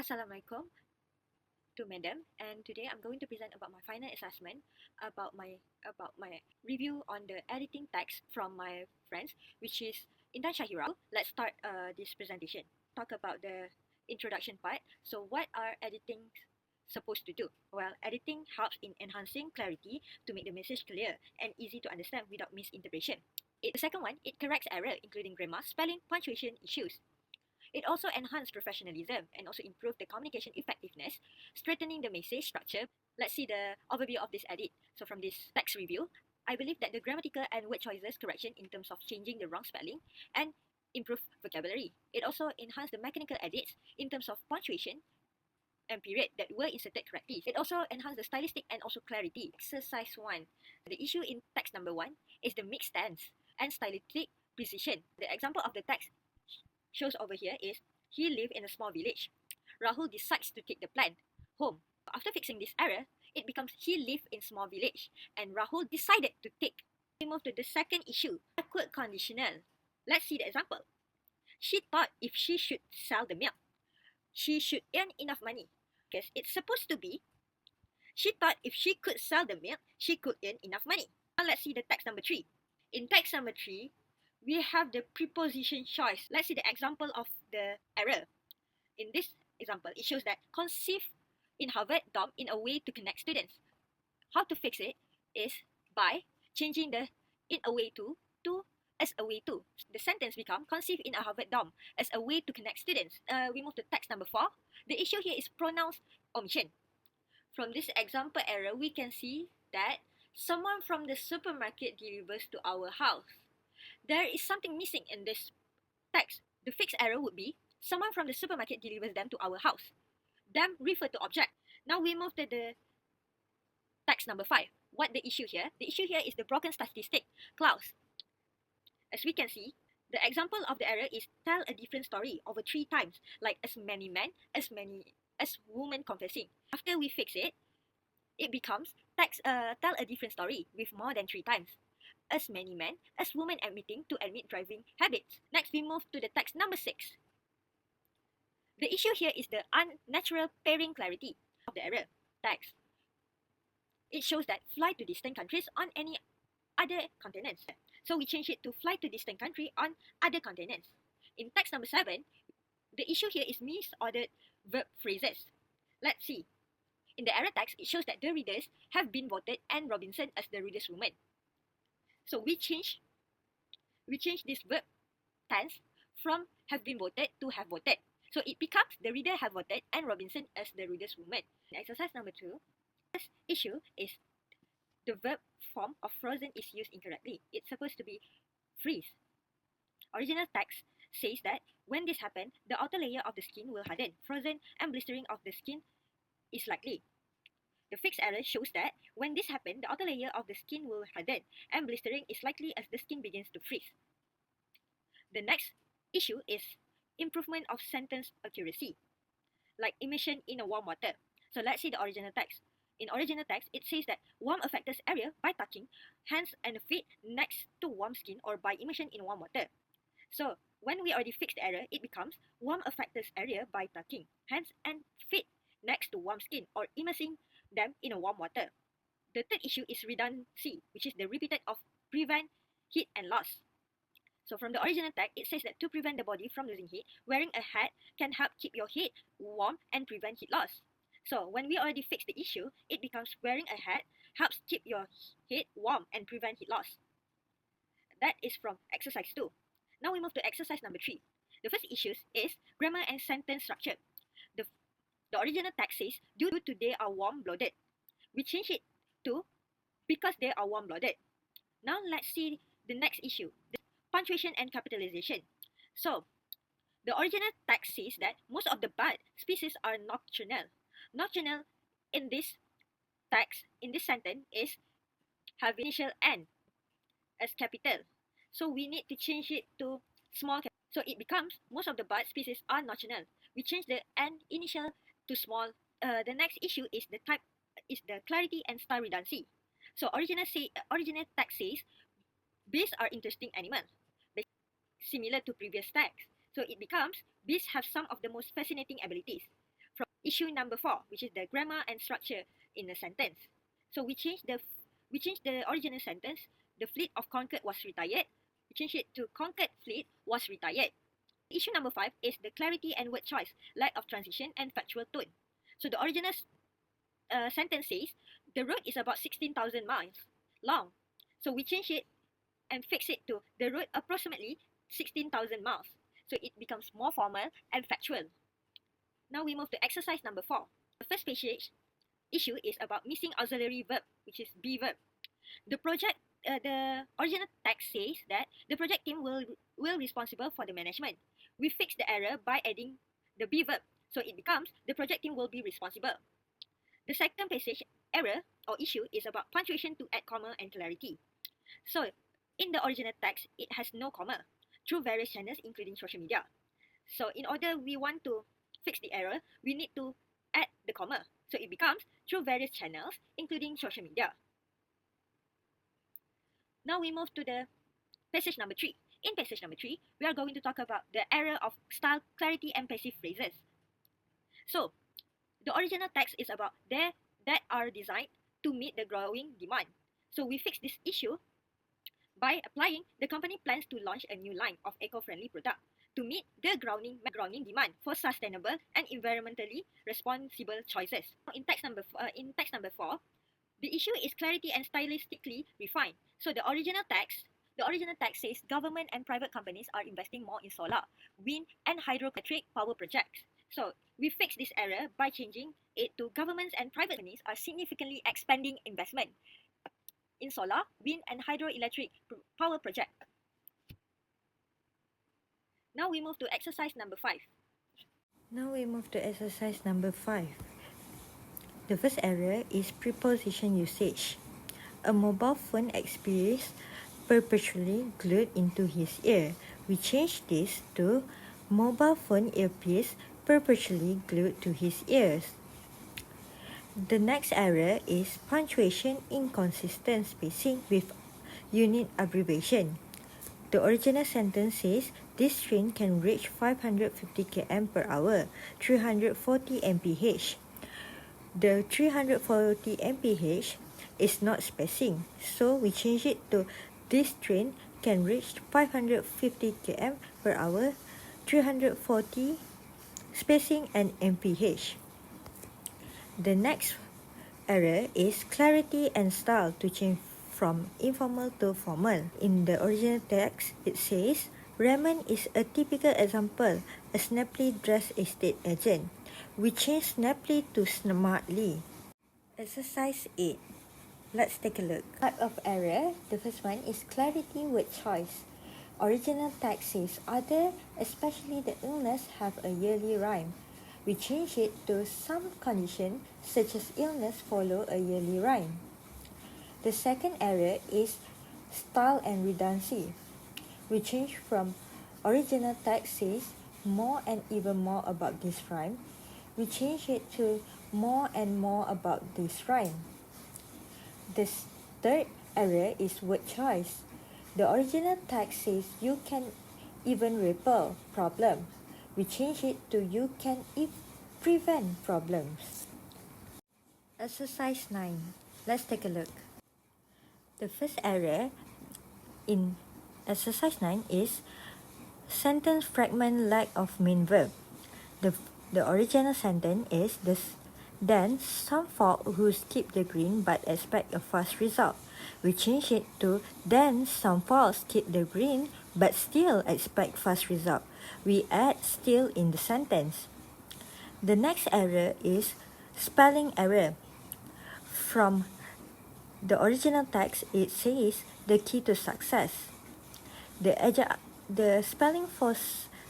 Assalamualaikum to Madam, and today I'm going to present about my final assessment about my review on the editing text from my friends, which is Intan Shahira. Let's start this presentation. Talk about the introduction part. So, what are editing supposed to do? Well, editing helps in enhancing clarity to make the message clear and easy to understand without misinterpretation. The second one, it corrects error, including grammar, spelling, punctuation issues. It also enhanced professionalism and also improved the communication effectiveness, strengthening the message structure. Let's see the overview of this edit. So from this text review, I believe that the grammatical and word choices correction in terms of changing the wrong spelling and improve vocabulary. It also enhanced the mechanical edits in terms of punctuation and period that were inserted correctly. It also enhanced the stylistic and also clarity. Exercise 1. The issue in text number 1 is the mixed tense and stylistic precision. The example of the text shows over here is he lived in a small village. Rahul decides to take the plan home. After fixing this error, it becomes he lived in small village and Rahul decided to take. We move to the second issue, backward conditional. Let's see the example. She thought if she should sell the milk, she should earn enough money. Because it's supposed to be, she thought if she could sell the milk, she could earn enough money. Now let's see the text number 3. In text number 3, we have the preposition choice. Let's see the example of the error. In this example, it shows that conceive in Harvard dorm in a way to connect students. How to fix it is by changing the in a way to as a way to. The sentence become conceive in a Harvard dorm as a way to connect students. We move to text number 4. The issue here is pronouns omission. From this example error, we can see that someone from the supermarket delivers to our house. There is something missing in this text. The fixed error would be someone from the supermarket delivers them to our house. Them refer to object. Now we move to the text number 5. What the issue here? The issue here is the broken statistic clause. As we can see, the example of the error is tell a different story over 3 times, like as many men, as women confessing. After we fix it, it becomes tell a different story with more than 3 times. As many men, as women admitting to admit driving habits. Next, we move to the text number 6. The issue here is the unnatural pairing clarity of the error text. It shows that fly to distant countries on any other continents. So we change it to fly to distant country on other continents. In text number 7, the issue here is misordered verb phrases. Let's see. In the error text, it shows that the readers have been voted Anne Robinson as the reader's woman. So we change this verb tense from have been voted to have voted. So it becomes the reader have voted Anne Robinson as the reader's woman. Exercise number 2. This issue is the verb form of frozen is used incorrectly. It's supposed to be freeze. Original text says that when this happens, the outer layer of the skin will harden. Frozen and blistering of the skin is likely. The fixed error shows that when this happens, the outer layer of the skin will harden and blistering is likely as the skin begins to freeze. The next issue is improvement of sentence accuracy, like immersion in a warm water. So let's see the original text. In original text, it says that warm affects area by touching hands and feet next to warm skin or by immersion in warm water. So when we already fixed the error, it becomes warm affects area by touching hands and feet next to warm skin or immersing them in a warm water. The third issue is redundancy, which is the repeated of prevent heat and loss. So from the original text, it says that to prevent the body from losing heat, wearing a hat can help keep your head warm and prevent heat loss. So when we already fixed the issue, it becomes wearing a hat helps keep your head warm and prevent heat loss. That is from exercise 2. Now we move to exercise number 3. The first issue is grammar and sentence structure. The original text says, due to they are warm-blooded. We change it to because they are warm-blooded. Now let's see the next issue, the punctuation and capitalization. So, the original text says that most of the bird species are nocturnal. Nocturnal in this text, in this sentence, is have initial N as capital. So we need to change it to small capital. So it becomes most of the bird species are nocturnal. We change the N initial to small. The next issue is the type is the clarity and style redundancy. So original text says bees are interesting animals, similar to previous text. So it becomes bees have some of the most fascinating abilities. issue number 4, which is the grammar and structure in a sentence. So we changed the original sentence. The fleet of Concord was retired. We changed it to Concord fleet was retired. Issue number 5 is the clarity and word choice, lack of transition and factual tone. So the original sentence says the road is about 16,000 miles long. So we change it and fix it to the road approximately 16,000 miles. So it becomes more formal and factual. Now we move to exercise number 4. The first page issue is about missing auxiliary verb, which is be verb. The original text says that the project team will responsible for the management. We fix the error by adding the be verb, so it becomes the project team will be responsible. The second passage error or issue is about punctuation to add comma and clarity. So in the original text, it has no comma through various channels including social media. So in order we want to fix the error, we need to add the comma. So it becomes through various channels including social media. Now we move to the passage number 3. In passage number 3, we are going to talk about the error of style, clarity, and passive phrases. So the original text is about that are designed to meet the growing demand. So we fix this issue by applying the company plans to launch a new line of eco-friendly product to meet the growing demand for sustainable and environmentally responsible choices. In text number 4, the issue is clarity and stylistically refined. So the original text says government and private companies are investing more in solar, wind, and hydroelectric power projects. So we fix this error by changing it to governments and private companies are significantly expanding investment in solar, wind, and hydroelectric power projects. Now we move to exercise number 5. The first error is preposition usage. A mobile phone experience perpetually glued into his ear. We change this to mobile phone earpiece perpetually glued to his ears. The next error is punctuation inconsistent spacing with unit abbreviation. The original sentence says this train can reach 550 km per hour, 340 mph. The 340 mph is not spacing, so we change it to this train can reach 550 km per hour, 340 spacing and mph. The next error is clarity and style to change from informal to formal. In the original text, it says, Raymond is a typical example, a snappily dressed estate agent. We change snappily to smartly. Exercise 8. Let's take a look. Type of error. The first one is clarity word choice. Original text says other, especially the illness, have a yearly rhyme. We change it to some condition such as illness follow a yearly rhyme. The second error is style and redundancy. We change from original text says more and even more about this rhyme. We change it to more and more about this rhyme. The third error is word choice. The original text says you can even repel problem. We change it to you can prevent problems. Exercise 9. Let's take a look. The first error in exercise 9 is sentence fragment lack of main verb. The original sentence is this. Then some folk who skip the green but expect a fast result. We change it to then some folk skip the green but still expect fast result. We add still in the sentence. The next error is spelling error. From the original text, it says the key to success. The spelling for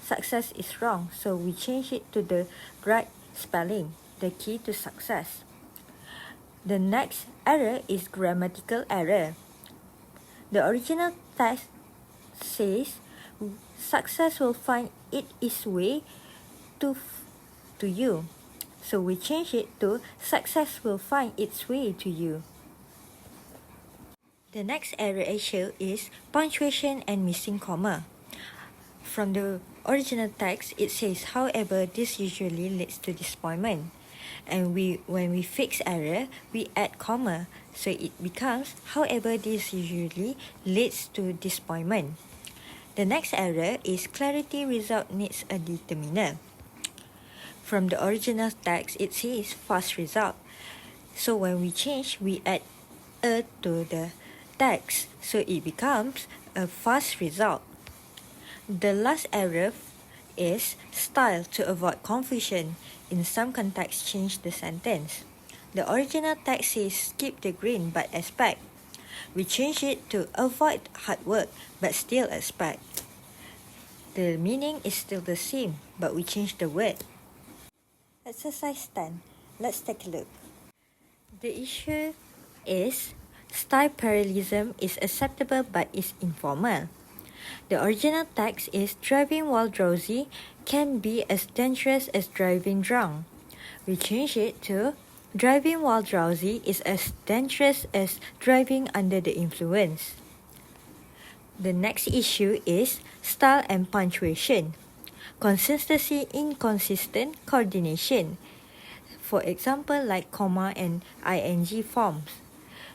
success is wrong, so we change it to the right spelling, the key to success. The next error is grammatical error. The original text says success will find its way to you. So we change it to success will find its way to you. The next error issue is punctuation and missing comma. From the original text, it says, however, this usually leads to disappointment. And when we fix error, we add comma. So it becomes, however, this usually leads to disappointment. The next error is clarity result needs a determiner. From the original text, it says fast result. So when we change, we add a to the text. So it becomes a fast result. The last error is style to avoid confusion. In some contexts, change the sentence. The original text says skip the green but expect. We change it to avoid hard work but still expect. The meaning is still the same, but we change the word. Exercise 10. Let's take a look. The issue is style parallelism is acceptable but is informal. The original text is driving while drowsy can be as dangerous as driving drunk. We change it to driving while drowsy is as dangerous as driving under the influence. The next issue is style and punctuation. Consistency, inconsistent, coordination. For example, like comma and ing forms.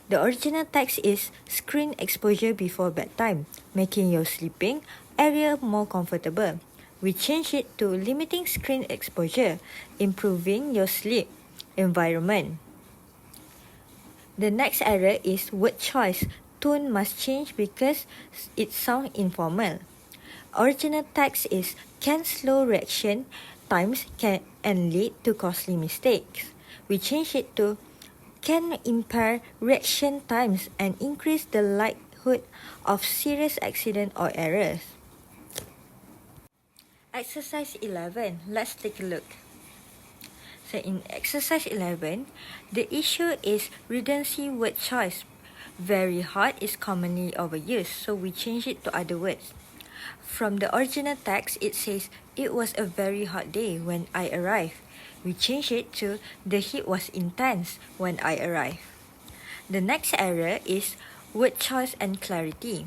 The original text is screen exposure before bedtime, making your sleeping area more comfortable. We change it to limiting screen exposure, improving your sleep environment. The next error is word choice. Tone must change because it sounds informal. Original text is can slow reaction times and lead to costly mistakes. We change it to can impair reaction times and increase the likelihood of serious accident or errors. Exercise 11. Let's take a look. So in exercise 11, the issue is redundancy word choice. Very hot is commonly overused, so we change it to other words. From the original text, it says, it was a very hot day when I arrived. We change it to the heat was intense when I arrived. The next error is word choice and clarity.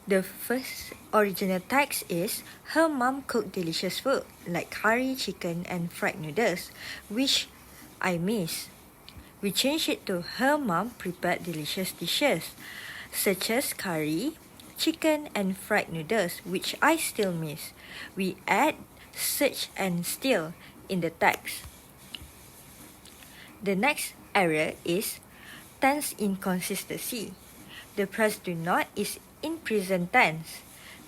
The first original text is, her mom cooked delicious food like curry, chicken and fried noodles, which I miss. We change it to her mom prepared delicious dishes, such as curry, chicken and fried noodles, which I still miss. We add such and still in the text. The next error is tense inconsistency. The present do not is in present tense,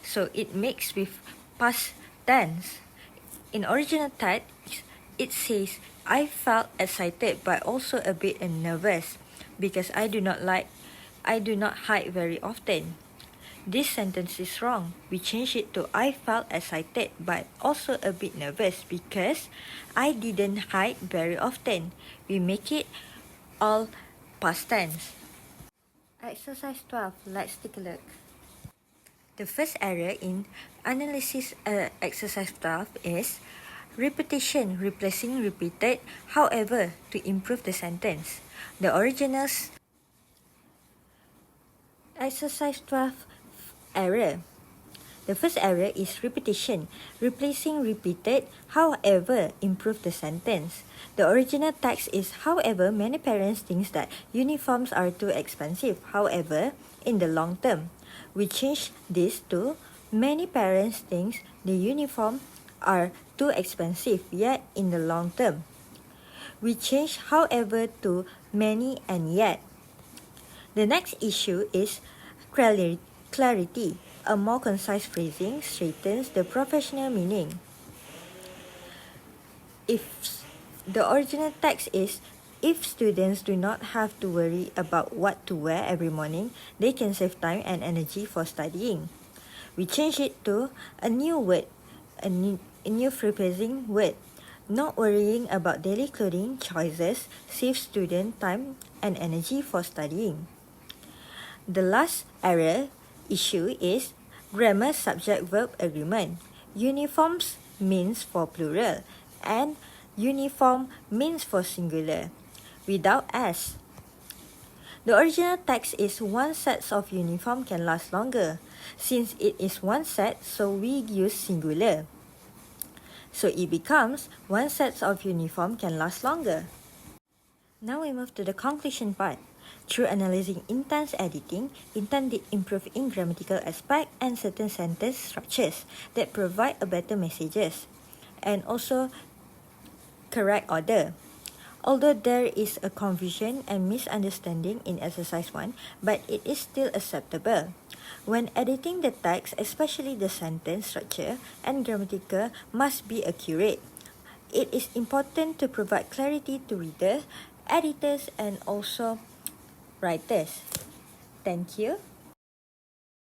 so it makes with past tense. In original text, it says, I felt excited but also a bit nervous because I do not hike very often. This sentence is wrong. We change it to I felt excited but also a bit nervous because I didn't hike very often. We make it all past tense. Exercise 12. Let's take a look. The first error in analysis exercise 12 is repetition replacing repeated, however, to improve the sentence. The original's exercise 12 error. The first error is repetition replacing repeated, however, improve the sentence. The original text is, however, many parents think that uniforms are too expensive. However, in the long term, we change this to many parents think the uniform are too expensive, yet in the long term. We change however to many and yet. The next issue is clarity. A more concise phrasing straightens the professional meaning. If the original text is, if students do not have to worry about what to wear every morning, they can save time and energy for studying. We change it to a new word, a new phrasing word. Not worrying about daily clothing choices saves student time and energy for studying. The last error issue is grammar subject-verb agreement. Uniforms means for plural and uniform means for singular without S. The original text is one set of uniform can last longer. Since it is one set, so we use singular. So it becomes one set of uniform can last longer. Now we move to the conclusion part. Through analyzing Intan's editing, Intan did improve in grammatical aspect and certain sentence structures that provide a better messages and also correct order. Although there is a confusion and misunderstanding in exercise 1, but it is still acceptable. When editing the text, especially the sentence structure and grammatical must be accurate. It is important to provide clarity to readers, editors and also writers. Thank you.